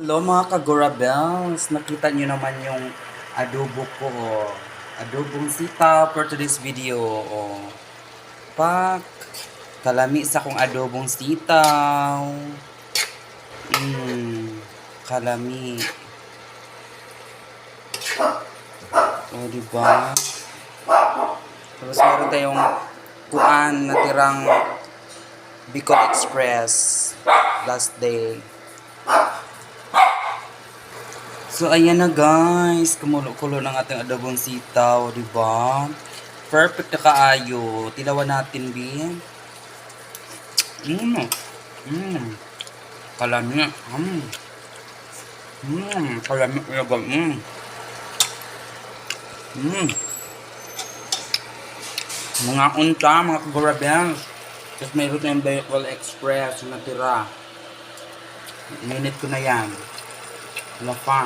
Hello mga kagorabels, nakita nyo naman yung adobo ko. Adobong sitaw for today's video. Pak, kalami sa kong adobong sitaw. Kalami. Diba? Tapos meron tayong kuan natirang Bicol Express last day. So ayan na guys, kumulo-kulo ng ating adobong sitaw, di ba? Perfect na kaayo. Tilawan natin, bin. Kalami. Kalami talaga. Mga unta, mga kagorabels. Tapos mayroon tayong Bicol Express na natira. Minute ko na yan. Lafang.